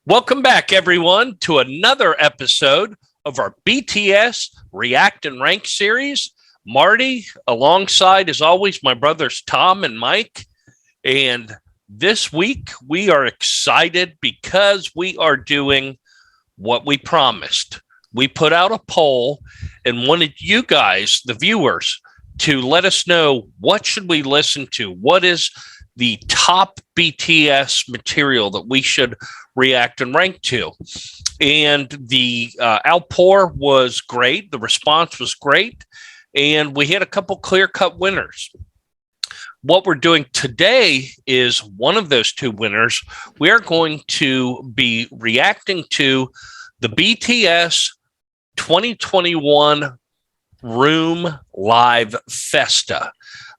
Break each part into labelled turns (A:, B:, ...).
A: Welcome back, everyone, to another episode of our BTS React and Rank series. Marty, alongside, as always, my brothers Tom and Mike. And this week, we are excited because we are doing what we promised. We put out a poll and wanted you guys, the viewers, to let us know what should we listen to. What is the top BTS material that we should react and rank to? And the outpour was great. The response was great. And we had a couple clear-cut winners. What we're doing today is one of those two winners. We are going to be reacting to the BTS 2021 Room Live Festa.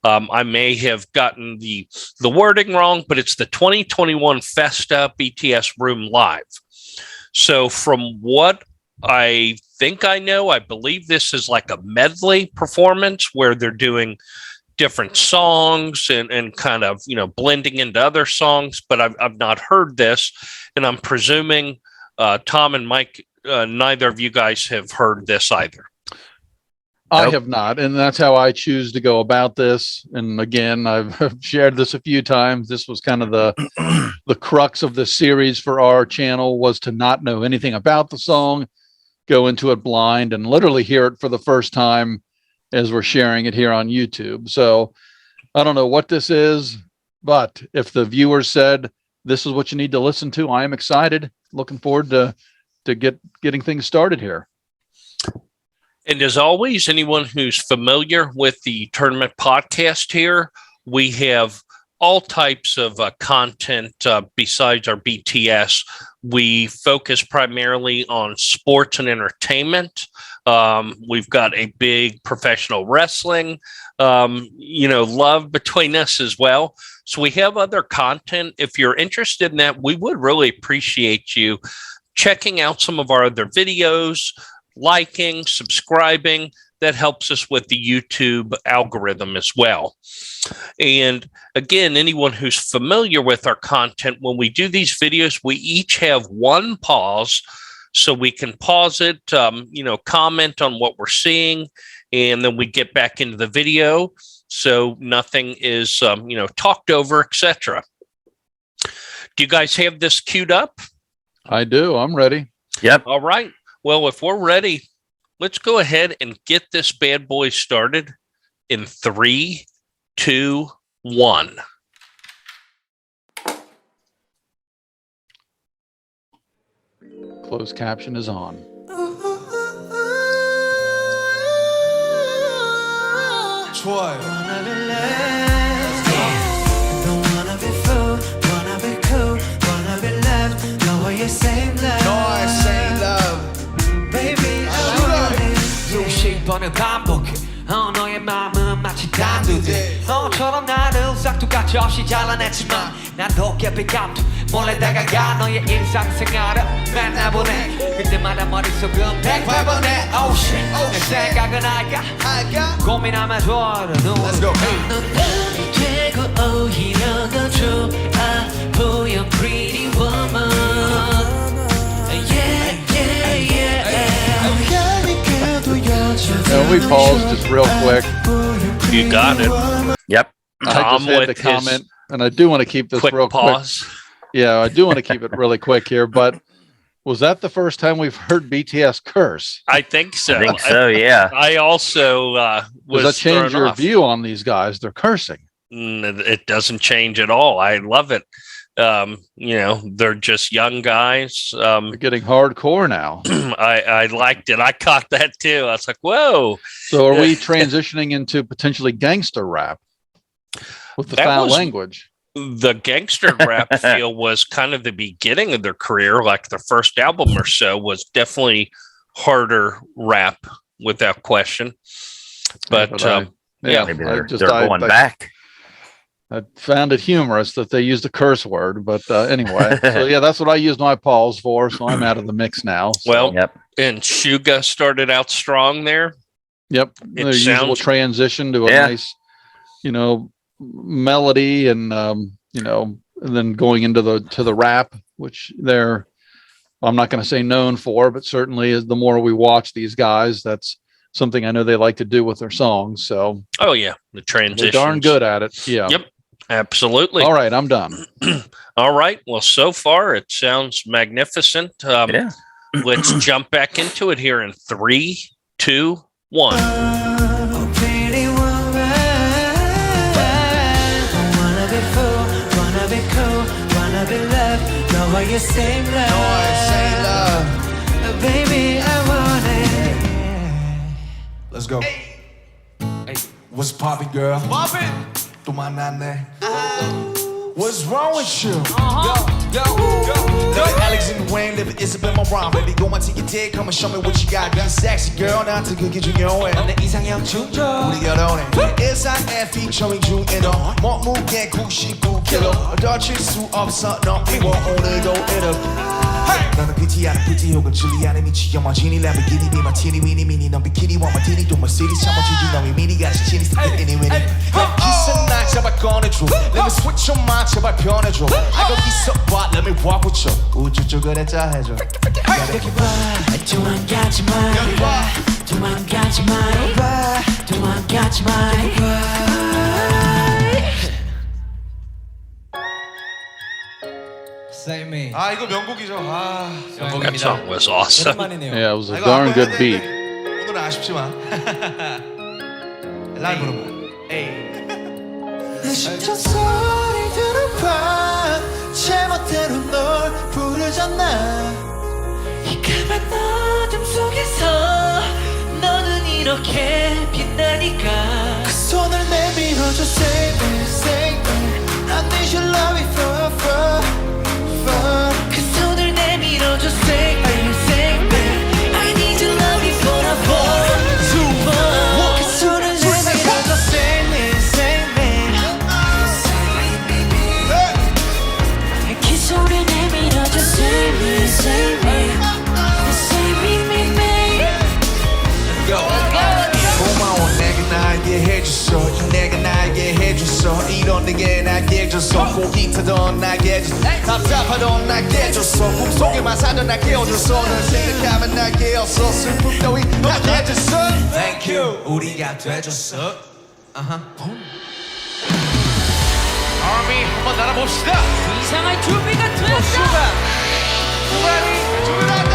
A: I may have gotten the wording wrong, but it's the 2021 Festa BTS Room Live. So from what I think I know, I believe this is like a medley performance where they're doing different songs and kind of, blending into other songs, but I've not heard this. And I'm presuming Tom and Mike, neither of you guys have heard this either.
B: I have not, and that's how I choose to go about this. And again, I've shared this a few times. This was kind of the crux of the series for our channel, was to not know anything about the song, go into it blind, and literally hear it for the first time as we're sharing it here on YouTube. So I don't know what this is, but if the viewers said this is what you need to listen to, I am excited. Looking forward to getting things started here.
A: And as always, anyone who's familiar with the tournament podcast here, we have all types of content besides our BTS. We focus primarily on sports and entertainment. We've got a big professional wrestling, love between us as well. So we have other content. If you're interested in that, we would really appreciate you checking out some of our other videos, liking, subscribing. That helps us with the YouTube algorithm as well. And again, anyone who's familiar with our content, when we do these videos, we each have one pause, so we can pause it, comment on what we're seeing, and then we get back into the video, so nothing is, talked over, etc. Do you guys have this queued up?
B: I do. I'm ready.
C: Yep.
A: All right. Well, if we're ready, let's go ahead and get this bad boy started in 3, 2, 1.
B: Closed caption is on.
D: Troy.
E: 번을 반복해 너의 마음은 마치 단두대 너처럼 나를 싹둑같이 없이 잘라냈지만 난 더 깊이 감도 몰래 다가가 너의 일상생활을 맨날 보내 그때마다 머릿속은 108번에 Oh shit 내 생각은 알까 고민하면 좋아 Let's go 넌 남이 되고 오히려 더 좋아 보여 Pretty woman Yeah yeah yeah
B: Now we pause just real quick.
A: You got it.
C: Yep.
B: I just had to comment, and I do want to keep this real
A: pause.
B: quick. Yeah, I do want to keep it really quick here, but was that the first time we've heard BTS curse?
A: I think so.
C: Yeah.
A: I also was.
B: Does that change your view on these guys? They're cursing.
A: It doesn't change at all. I love it. They're just young guys.
B: They're getting hardcore now.
A: I liked it. I caught that too. I was like, whoa.
B: So are we transitioning into potentially gangster rap with the foul language?
A: The gangster rap feel was kind of the beginning of their career. Like their first album or so was definitely harder rap without question. But
C: maybe they're going back.
B: I found it humorous that they used a curse word, but anyway. So yeah, that's what I used my pause for. So I'm out of the mix now. So.
A: Well, and Suga started out strong there.
B: Yep, the usual transition to a nice, melody, and and then going into the rap, which they're I'm not going to say known for, but certainly as the more we watch these guys, that's something I know they like to do with their songs. So,
A: oh yeah, the
B: they're
A: transition.
B: darn good at it. Yeah.
A: Yep. Absolutely.
B: All right, I'm done.
A: All right. Well, so far it sounds magnificent.
C: Yeah.
A: Let's jump back into it here in 3, 2, 1.
E: Oh, pretty woman, wanna be full, wanna be cool, wanna be loved. No, you same love.
D: No, I say love.
E: Baby, I want it.
D: Let's go.
E: Hey.
D: What's poppin', girl? Poppin'. 또 만났네. What's wrong with you? Yo. Living Alex in the Wayne, living Isabel Moran. Baby, go on to your dick, come and show me what you got. That sexy girl, 나한테 그게 중요해.
E: 내 이상형 충족.
D: 우리 결혼해. 일상의 피처링 중에도 몸무게 99kg. 다칠 수 없어, 너 미워 오늘도 이렇게. 너는 PT 아닌 PT 혹은 진리 아닌 미치 영화 지니 램보기니 비 마티니 위니 미니 넌 비키니 와 마티니 또 머시디스 참아주지 너의 미니같이 지니 스피니 위니 기선 날 제발 꺼내줘 Let me switch your mind 제발 변해줘 I got 있어봐 Let me walk with you 우주 쪽을 했자 해줘
E: 여기 봐, 도망가지 마.
D: 여기 봐
E: 도망가지 마. 도망가지 마. Say me.
D: 아 이거 명곡이죠 아
A: That song was awesome.
B: Yeah, it was a
D: 이거
B: darn
D: 한번
B: good
D: 해야
B: beat.
D: 되는데 오늘은 아쉽지만 라이브로만 내 심장 소리 들어봐 제멋대로 널 부르잖아
E: 이 까만 어둠 속에서 너는 이렇게 빛나니까
D: 그 손을 내밀어줘 Save me, save me I need your love forever
E: 그 손을 내밀어줘 Save me, save me I need your love forever 그 손을 내밀어줘 Save me, save me 그 손을 내밀어줘 Save me, save me Save me, me, me
D: 고마워 내가 나에게 해줬어 내가 나에게 해줬어 이런 내게 나에게 줬어 고기 타던 나에게 줬어 답답하던 나에게 줬어 꿈속에만 살던 나에게 깨워줬어 널 생각하면 나에게 없어 슬픔 따위 나에게 줬어 Thank you 우리가 돼줬어 Army 한번 날아봅시다
E: 이상할 준비가 됐어
D: 준비한다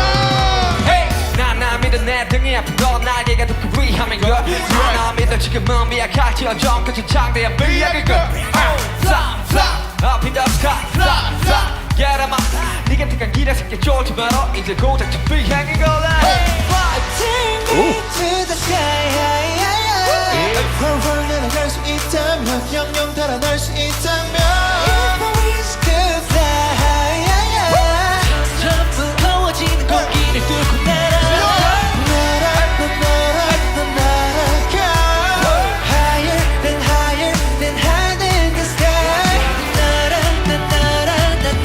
E: 나 믿어 내 등이 아픈 건 나에게 더 위험한 걸 나 믿어 지금은 미약할지어 전까지 창대한 미약일 걸 Fly, fly, up in the sky Fly, fly, get em up 네가 택한 길에 새끼 쫄지 마라 이제 고작 준비향인 거다 Take me to the sky
D: 펄펄 날아갈 수 있다면 영영 달아날 수 있다면
E: If I wish to fly 점점 무거워지는 공기를 뚫고 날아 Higher than higher than higher than the sky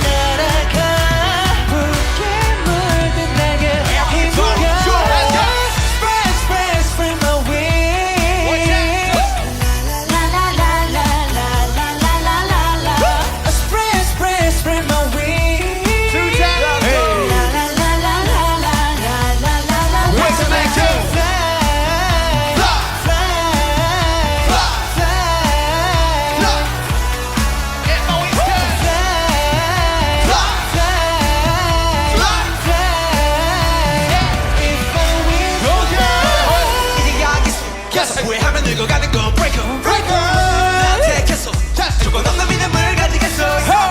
E: 날아가 붉게 물든 날개 힘겨 Spread, spread, spread my wings La la la la la la la la la la Spread, spread, spread my wings La la la la la la la la la la
D: Where's the next two?
E: 후회하면 늙어가는 건 breaker 나한테 계속 조건 없는 믿음을 가지겠어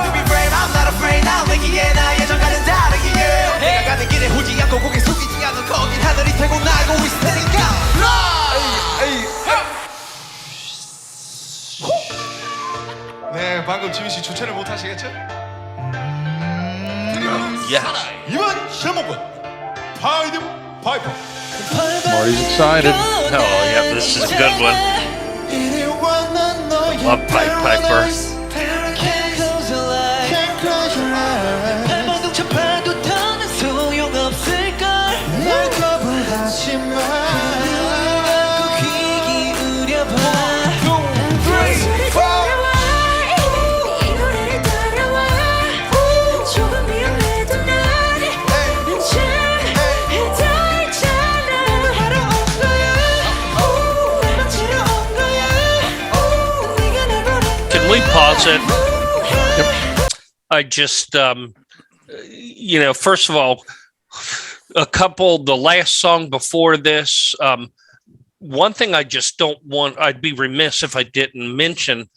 E: Baby brave I'm not afraid now 내기에 나 예전과는 다르기에 내가 가는 길에 후지 않고 고개 숙이지 않는 거긴 하늘이 태고 날고 있을 테니까
D: 네 방금 지민씨 주체를 못하시겠죠?
A: Yes.
D: 이번 제목은 파이드 파이퍼
B: Marty's excited.
A: Oh, yeah, this is a good one. Love Pied Piper.
E: 이
A: I just, first of all, the last song before this, one thing I just don't want, I'd be remiss if I didn't mention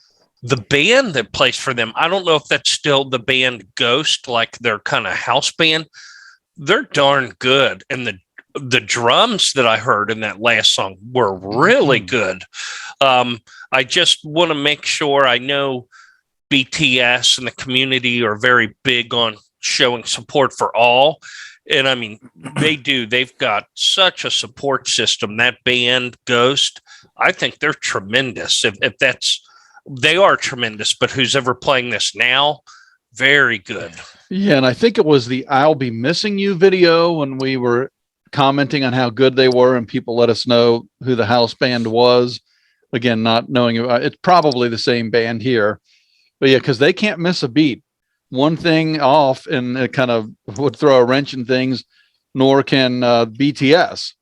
A: the band that plays for them. I don't know if that's still the band Ghost, like their kind of house band. They're darn good. And the drums that I heard in that last song were really good. I just want to make sure, I know BTS and the community are very big on showing support for all. And I mean, they've got such a support system. That band Ghost, I think they're tremendous. They are tremendous, but who's ever playing this now, very good.
B: Yeah. And I think it was the I'll Be Missing You video when we were commenting on how good they were and people let us know who the house band was. Again, not knowing it's probably the same band here, but yeah, because they can't miss a beat. One thing off and it kind of would throw a wrench in things, nor can BTS.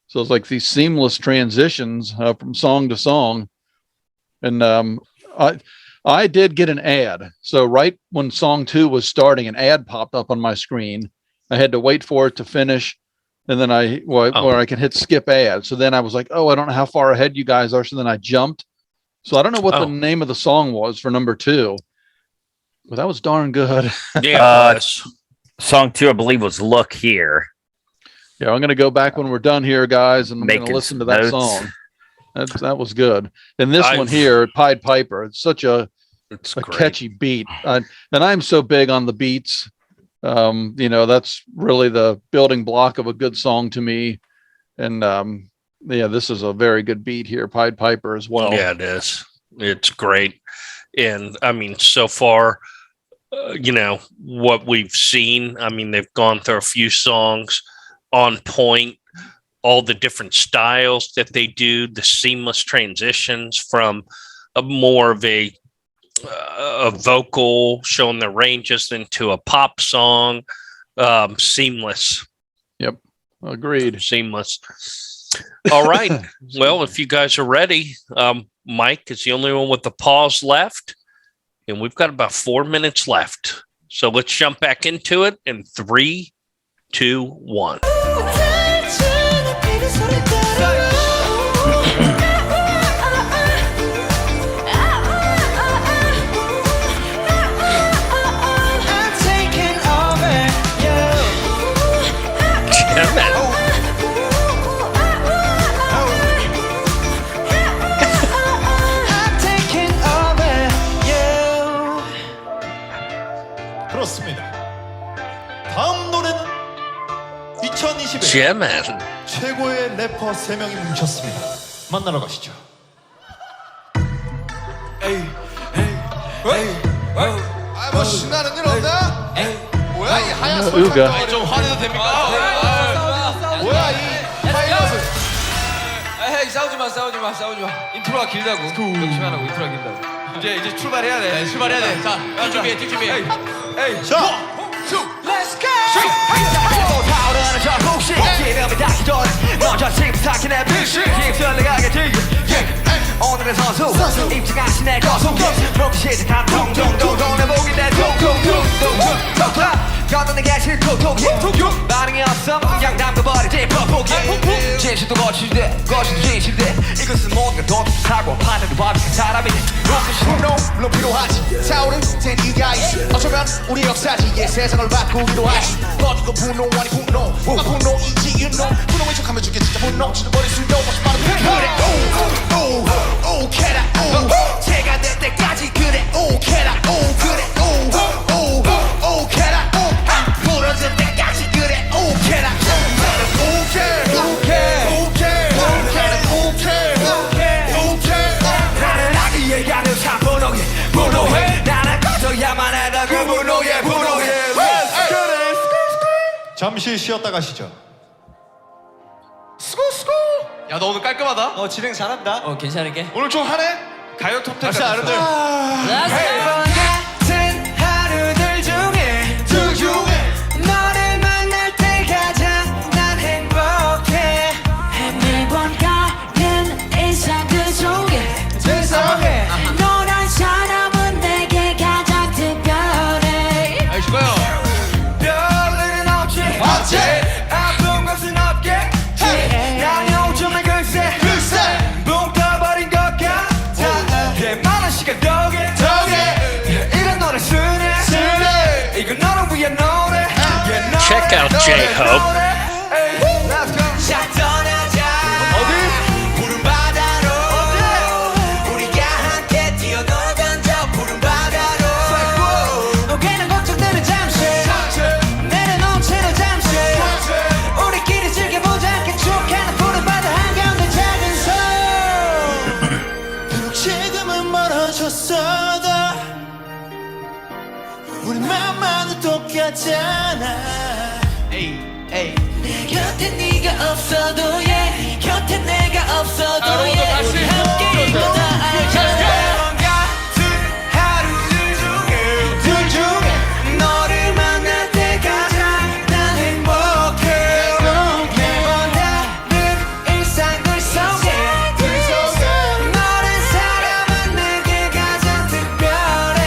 B: So it's like these seamless transitions from song to song. And I did get an ad. So right when song 2 was starting, an ad popped up on my screen. I had to wait for it to finish. And then where I can hit skip ad. So then I was like, oh, I don't know how far ahead you guys are. So then I jumped. So I don't know what the name of the song was for number 2. But that was darn good.
A: Yeah.
C: Song 2, I believe, was Look Here.
B: Yeah, I'm going to go back when we're done here, guys, and I'm going to listen to that song. That was good. And this one here, Pied Piper, it's such a catchy beat. And I'm so big on the beats. That's really the building block of a good song to me. And this is a very good beat here, Pied Piper as well.
A: Yeah, it is. It's great. And I mean, so far, what we've seen, I mean, they've gone through a few songs on point, all the different styles that they do, the seamless transitions from more of a vocal showing the ranges into a pop song. Seamless.
B: Yep. Agreed.
A: Seamless. All right. Well, if you guys are ready, Mike is the only one with the pause left, and we've got about 4 minutes left. So let's jump back into it in 3, 2, 1.
F: 그렇습니다. 다음 노래는 2021 최고의 래퍼 3명이 뭉쳤습니다. 만나러 가시죠. 뭐 신나는 일 없나? 뭐야 이 하얀 소리가 좀 화내도 됩니까? 뭐야 이 파이럿은?
E: 싸우지 마. 인트로가 길다고. 명심하라고 인트로가 길다고. 이제 출발해야 돼. 자, 준비해.
F: 자,
E: Let's go. 타오르는 저 공식 기름이 닿기 전에 먼저 틱탁이 내 빛이 휩쓸려가게 되게 오늘의 선수 입증하신 내 거수 목표 시작한 퉁퉁퉁퉁 내 목이 내 퉁퉁퉁퉁퉁 걷어내게 실토톡이 반응이 없어 양담도 버리지 퍽퍽이 진실도 거칠대 진실대 이것은 뭔가 더 사고 판단도 바비는 사람이
F: 물론 필요하지 타오른 된 이유가 있어 어쩌면 우리 역사지에 세상을 바꾸기도 하지 꺼지고 분노 아니 분노 뭐가 분노인지 you know 분노인 척하면 죽게 진짜 분노 지도버릴 수도 없이 빠른 그래 오 캐라 오 제가 될 때까지 그래 오 캐라 오 그래 오 캐라 오 부러질 때까지 그래 오 캐라
E: 나는 아기에 가는 사분홍이 분노해 나는 꺼져야만 하다 그 분노에
F: 잠시 쉬었다 가시죠.
E: 야, 너 오늘 깔끔하다. 진행 잘한다. 괜찮을게.
F: 오늘 좀 하네?
E: 가요 톱10
F: 다시 아는데
E: 같은 하루들 중에 너를 만날 때 가장 난 행복해 매번 가는 일상 그 속에
F: 세상에
E: 너란 사람은 내게 가장 특별해
A: check out J-Hope.
E: 자 떠나자 푸른 바다로 우리가 함께 뛰어놀던 저 푸른 바다로 오게는 걱정들은 잠시 내려놓은 채로 잠시 우리끼리 즐겨보자 깨촉하는 푸른 바다 한가운데 작은 섬
F: 비록 지금은 멀어졌어도 우리 맘만은 똑같잖아.
E: 내 곁에 네가 없어도 네 곁에 내가 없어도 우리 함께 이거다 알잖아 같은 하루들 중에 너를 만날 때 가장 난 행복해 매번 다른 일상들 속에 너란 사람은 내게 가장 특별해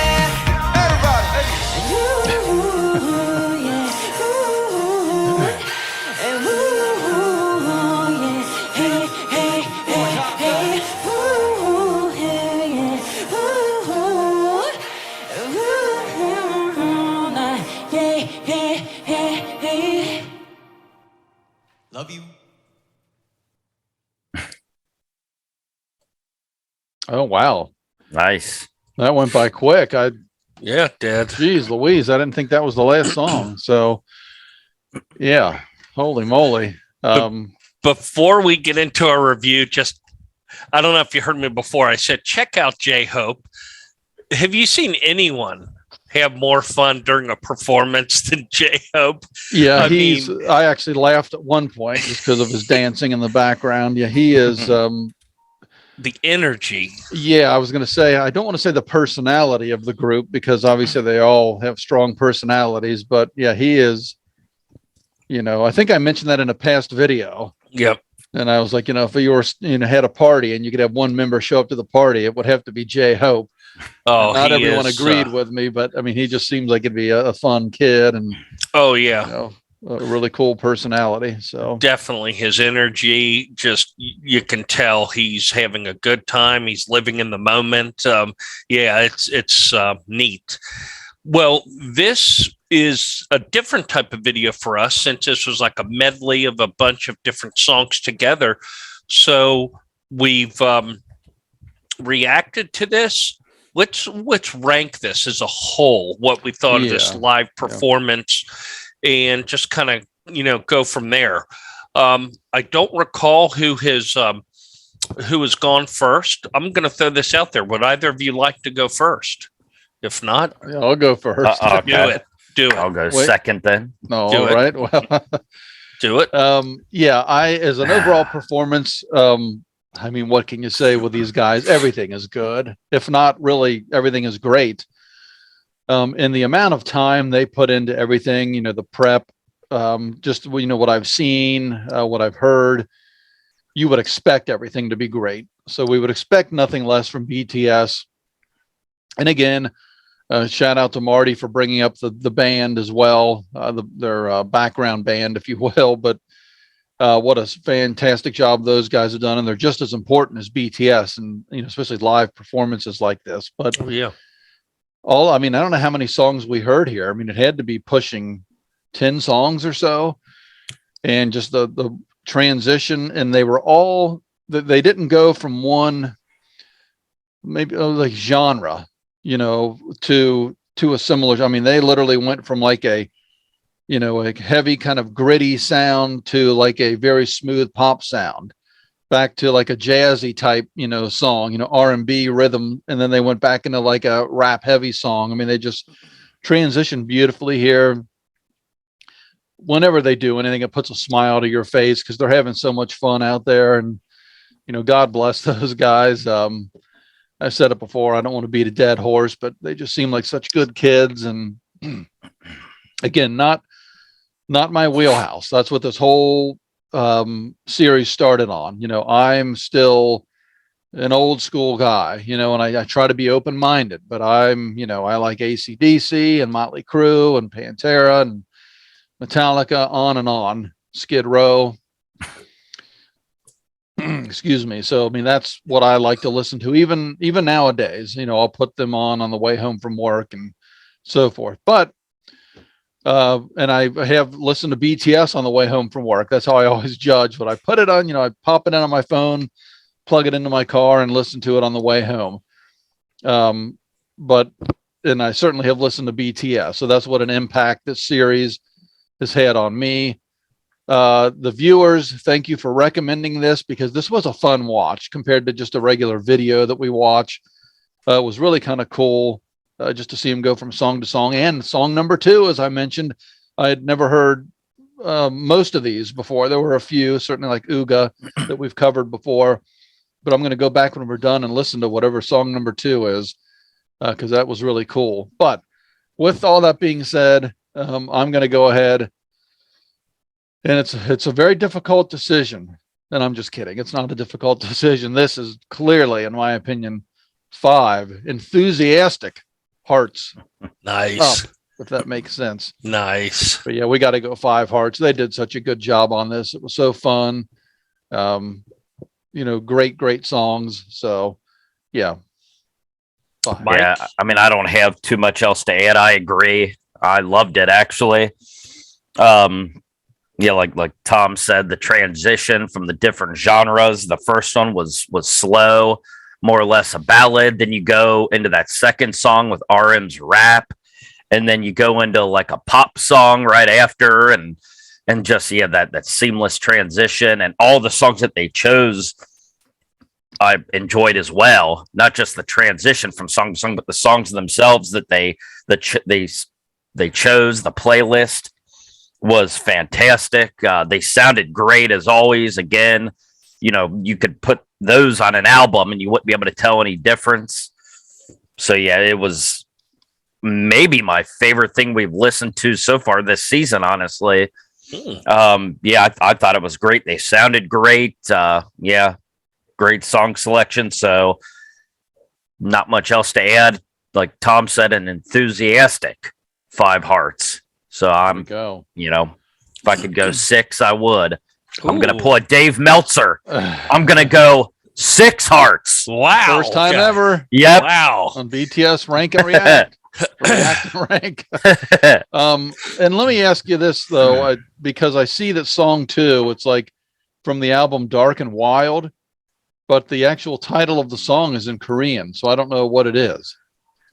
F: Love you.
B: Oh, wow.
C: Nice.
B: That went by quick.
A: Yeah, Dad.
B: Geez Louise, I didn't think that was the last song. So, yeah, holy moly.
A: Before we get into our review, just I don't know if you heard me before. I said check out J-Hope. Have you seen anyone have more fun during a performance than J-Hope?
B: Yeah, I actually laughed at one point just because of his dancing in the background. Yeah, he is.
A: The energy.
B: Yeah, I was going to say, I don't want to say the personality of the group because obviously they all have strong personalities, but yeah, he is, I think I mentioned that in a past video.
A: Yep.
B: And I was like, if you were, had a party and you could have one member show up to the party, it would have to be J-Hope.
A: Oh,
B: not everyone agreed with me, but I mean, he just seems like it'd be a fun kid and,
A: oh yeah,
B: a really cool personality. So
A: definitely his energy, just you can tell he's having a good time. He's living in the moment. Yeah, it's neat. Well, this is a different type of video for us since this was like a medley of a bunch of different songs together. So we've reacted to this. Let's rank this as a whole, what we thought of this live performance, and just kind of go from there. I don't recall who has gone first. I'm going to throw this out there. Would either of you like to go first? If not,
B: I'll go first.
C: Okay.
A: Do it.
C: I'll go second then.
B: No,
A: Do
B: all
A: it.
B: right. Well,
A: Do it.
B: I as an overall performance, I mean, what can you say with these guys? Everything is good. If not really, everything is great. And the amount of time they put into everything, the prep, just, what I've seen, what I've heard, you would expect everything to be great. So we would expect nothing less from BTS. And again, shout out to Marty for bringing up the band as well, their background band, if you will. But what a fantastic job those guys have done, and they're just as important as BTS, and especially live performances like this. But
A: yeah,
B: I mean, I don't know how many songs we heard here. I mean, it had to be pushing 10 songs or so, and just the transition, and they were all they didn't go from one maybe like genre, to a similar. I mean, they literally went from like a like heavy kind of gritty sound to like a very smooth pop sound, back to like a jazzy type, song, R&B rhythm. And then they went back into like a rap heavy song. I mean, they just transitioned beautifully here. Whenever they do anything, it puts a smile to your face because they're having so much fun out there. And, God bless those guys. I've said it before, I don't want to beat a dead horse, but they just seem like such good kids. And again, not my wheelhouse. That's what this whole series started on. I'm still an old school guy, and I try to be open-minded, but I'm, I like AC/DC and Motley Crue and Pantera and Metallica, on and on, Skid Row. Excuse me. So, I mean, that's what I like to listen to, even nowadays. I'll put them on the way home from work and so forth. But And I have listened to BTS on the way home from work. That's how I always judge. But I put it on, I pop it in on my phone, plug it into my car, and listen to it on the way home. And I certainly have listened to BTS. So that's what an impact this series has had on me. The viewers, thank you for recommending this, because this was a fun watch compared to just a regular video that we watch. It was really kind of cool just to see him go from song to song. And song number 2, as I mentioned, I had never heard most of these before. There were a few, certainly like Uga, that we've covered before. But I'm going to go back when we're done and listen to whatever song number 2 is, because that was really cool. But with all that being said, I'm going to go ahead. And it's a very difficult decision. And I'm just kidding. It's not a difficult decision. This is clearly, in my opinion, 5 enthusiastic hearts.
A: Nice.
B: Up, if that makes sense.
A: Nice.
B: But yeah, we got to go 5 hearts. They did such a good job on this. It was so fun. Great songs. So yeah. 5.
C: Yeah, I mean, I don't have too much else to add. I agree. I loved it, actually. Yeah, like Tom said, the transition from the different genres. The first one was slow, more or less a ballad. Then you go into that second song with RM's rap, and then you go into like a pop song right after, and just that seamless transition, and all the songs that they chose, I enjoyed as well. Not just the transition from song to song, but the songs themselves that they chose. The playlist was fantastic. They sounded great as always. Again, you could put those on an album and you wouldn't be able to tell any difference. So yeah, it was maybe my favorite thing we've listened to so far this season, honestly. Yeah, I thought it was great. They sounded great. Yeah, great song selection. So not much else to add. Like Tom said, an enthusiastic 5 hearts. So if I could go 6, I would. Ooh. I'm going to pull a Dave Meltzer. I'm going to go 6 hearts.
A: Wow.
B: First time ever.
C: Yep.
A: Wow.
B: On BTS Rank and React. React and Rank. And let me ask you this, though, because I see that song 2, it's like from the album Dark and Wild, but the actual title of the song is in Korean. So I don't know what it is.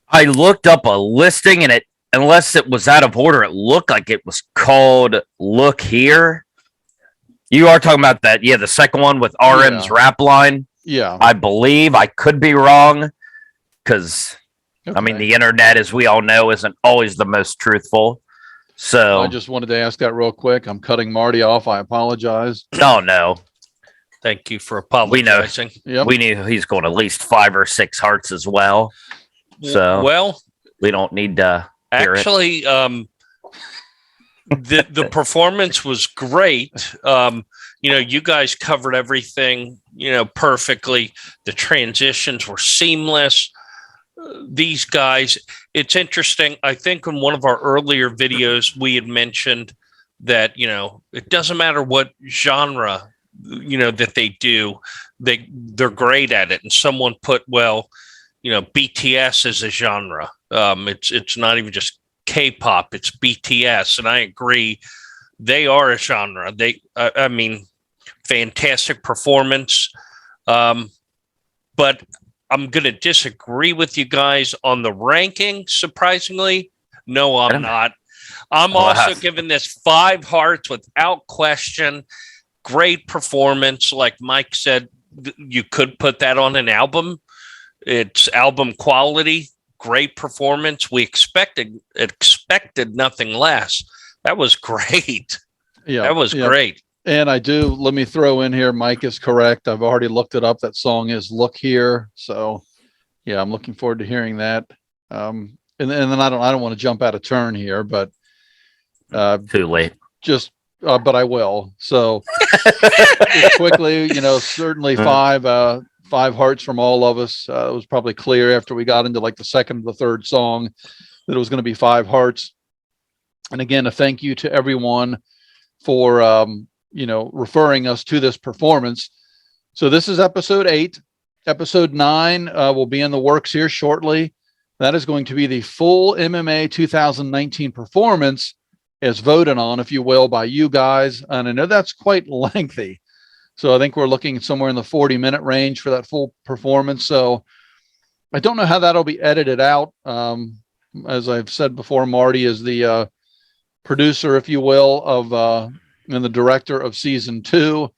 C: I looked up a listing, and unless it was out of order, it looked like it was called Look Here. You are talking about that, the second one with RM's rap line.
B: Yeah.
C: I believe. I could be wrong, because, I mean, the internet, as we all know, isn't always the most truthful. So
B: I just wanted to ask that real quick. I'm cutting Marty off. I apologize.
C: No.
A: Thank you for apologizing.
C: We knew he's going at least 5 or 6 hearts as well. So we don't need to hear
A: actually the performance was great. You guys covered everything perfectly. The transitions were seamless. These guys, it's interesting. I think in one of our earlier videos we had mentioned that it doesn't matter what genre that they do, they're great at it. And someone put, BTS is a genre. It's not even just K-pop, it's BTS, and I agree, they are a genre. I mean, fantastic performance. But I'm going to disagree with you guys on the ranking. Surprisingly, no, I'm not. I'm also giving this 5 hearts without question. Great performance, like Mike said. You could put that on an album. It's album quality, great performance. We expected nothing less. That was great. Yeah, that was great.
B: And let me throw in here, Mike is correct. I've already looked it up. That song is Look Here. So yeah, I'm looking forward to hearing that. And then I don't want to jump out of turn here, but
C: too late.
B: But I will. So quickly, certainly 5 hearts from all of us. It was probably clear after we got into like the second or the third song that it was going to be 5 hearts. And again, a thank you to everyone for, referring us to this performance. So this is episode 8. Episode 9 will be in the works here shortly. That is going to be the full MMA 2019 performance as voted on, if you will, by you guys. And I know that's quite lengthy. So I think we're looking somewhere in the 40-minute range for that full performance. So I don't know how that'll be edited out. As I've said before, Marty is the producer, if you will, of and the director of season 2.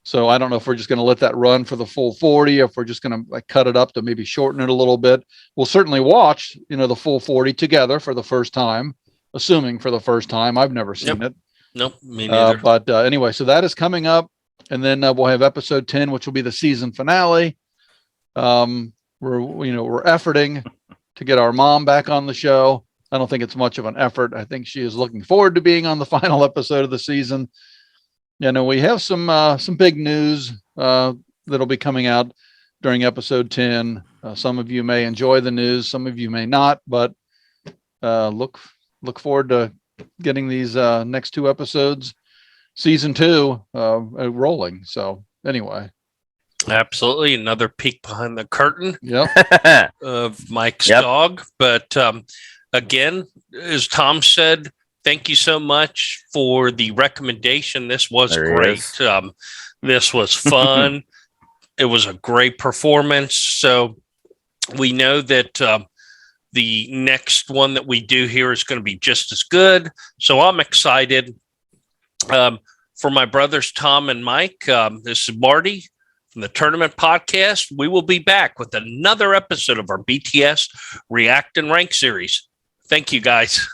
B: So I don't know if we're just going to let that run for the full 40, or if we're just going to cut it up to maybe shorten it a little bit. We'll certainly watch, the full 40 together for the first time, assuming for the first time. I've never seen it.
A: Nope, me neither.
B: But anyway, so that is coming up, and then we'll have episode 10, which will be the season finale. We're efforting to get our mom back on the show. I don't think it's much of an effort. I think she is looking forward to being on the final episode of the season. We have some big news that'll be coming out during episode 10. Some of you may enjoy the news, some of you may not, but look forward to getting these next 2 episodes, season 2, rolling. So anyway.
A: Absolutely. Another peek behind the curtain of Mike's dog. But again, as Tom said, thank you so much for the recommendation. This was great. This was fun. It was a great performance. So we know that the next one that we do here is going to be just as good. So I'm excited. For my brothers, Tom and Mike, this is Marty from the Tournament Podcast. We will be back with another episode of our BTS React and Rank series. Thank you, guys.